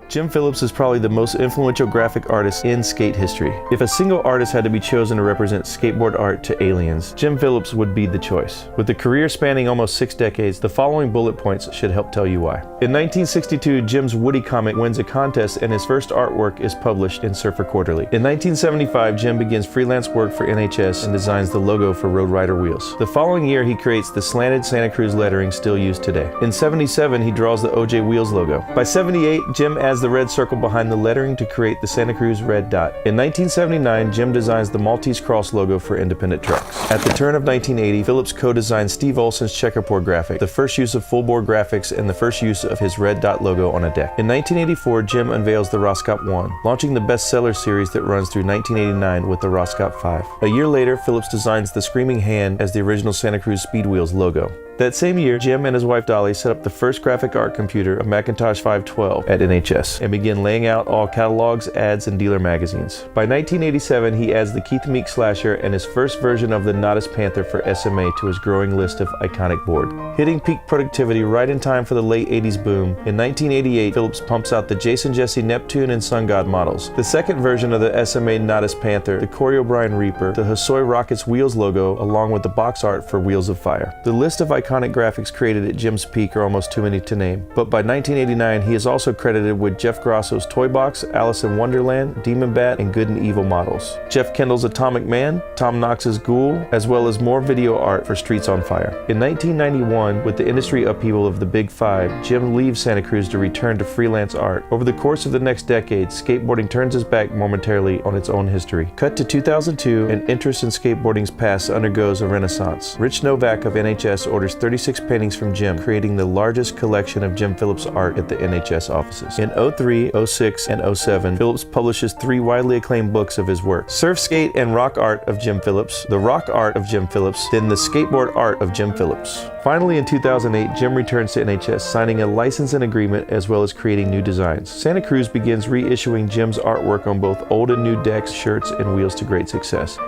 Jim Phillips is probably the most influential graphic artist in skate history. If a single artist had to be chosen to represent skateboard art to aliens, Jim Phillips would be the choice. With a career spanning almost 6 decades, the following bullet points should help tell you why. In 1962, Jim's Woody comic wins a contest and his first artwork is published in Surfer Quarterly. In 1975, Jim begins freelance work for NHS and designs the logo for Road Rider wheels. The following year, he creates the slanted Santa Cruz lettering still used today. In 77, he draws the OJ Wheels logo. By 78, Jim adds the red circle behind the lettering to create the Santa Cruz red dot. In 1979, Jim designs the Maltese Cross logo for independent trucks. At the turn of 1980, Phillips co-designed Steve Olson's checkerboard graphic, the first use of full board graphics and the first use of his red dot logo on a deck. In 1984, Jim unveils the Roscop 1, launching the bestseller series that runs through 1989 with the Roscop 5. A year later, Phillips designs the Screaming Hand as the original Santa Cruz Speed Wheels logo. That same year, Jim and his wife Dolly set up the first graphic art computer, a Macintosh 512, at NHS, and began laying out all catalogs, ads, and dealer magazines. By 1987, he adds the Keith Meek slasher and his first version of the Nodus Panther for SMA to his growing list of iconic board. Hitting peak productivity right in time for the late 80s boom, in 1988, Phillips pumps out the Jason Jesse Neptune and Sun God models, the second version of the SMA Nodus Panther, the Corey O'Brien Reaper, the Hosoi Rockets Wheels logo, along with the box art for Wheels of Fire. The list of iconic graphics created at Jim's peak are almost too many to name, but by 1989 he is also credited with Jeff Grosso's Toy Box, Alice in Wonderland, Demon Bat, and Good and Evil models, Jeff Kendall's Atomic Man, Tom Knox's Ghoul, as well as more video art for Streets on Fire. In 1991, with the industry upheaval of the Big Five, Jim leaves Santa Cruz to return to freelance art. Over the course of the next decade, skateboarding turns its back momentarily on its own history. Cut to 2002, and interest in skateboarding's past undergoes a renaissance. Rich Novak of NHS orders 36 paintings from Jim, creating the largest collection of Jim Phillips art at the NHS offices. In 03, 06, and 07, Phillips publishes 3 widely acclaimed books of his work: Surf, Skate, and Rock Art of Jim Phillips, The Rock Art of Jim Phillips, then The Skateboard Art of Jim Phillips. Finally, in 2008, Jim returns to NHS, signing a license and agreement as well as creating new designs. Santa Cruz begins reissuing Jim's artwork on both old and new decks, shirts, and wheels to great success.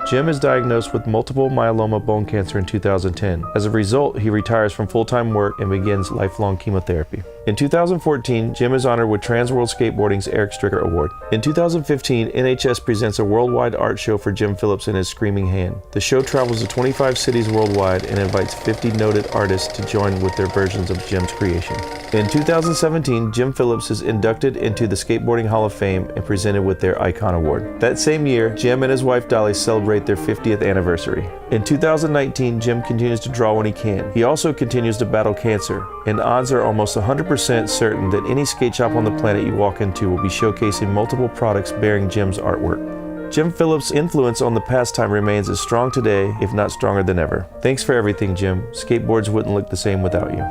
Jim is diagnosed with multiple myeloma bone cancer in 2010. As a result, he retires from full-time work and begins lifelong chemotherapy. In 2014, Jim is honored with Trans World Skateboarding's Eric Stricker Award. In 2015, NHS presents a worldwide art show for Jim Phillips and his Screaming Hand. The show travels to 25 cities worldwide and invites 50 noted artists to join with their versions of Jim's creation. In 2017, Jim Phillips is inducted into the Skateboarding Hall of Fame and presented with their Icon Award. That same year, Jim and his wife Dolly celebrate their 50th anniversary. In 2019, Jim continues to draw when he can. He also continues to battle cancer, and odds are almost 100% certain that any skate shop on the planet you walk into will be showcasing multiple products bearing Jim's artwork. Jim Phillips' influence on the pastime remains as strong today, if not stronger than ever. Thanks for everything, Jim. Skateboards wouldn't look the same without you.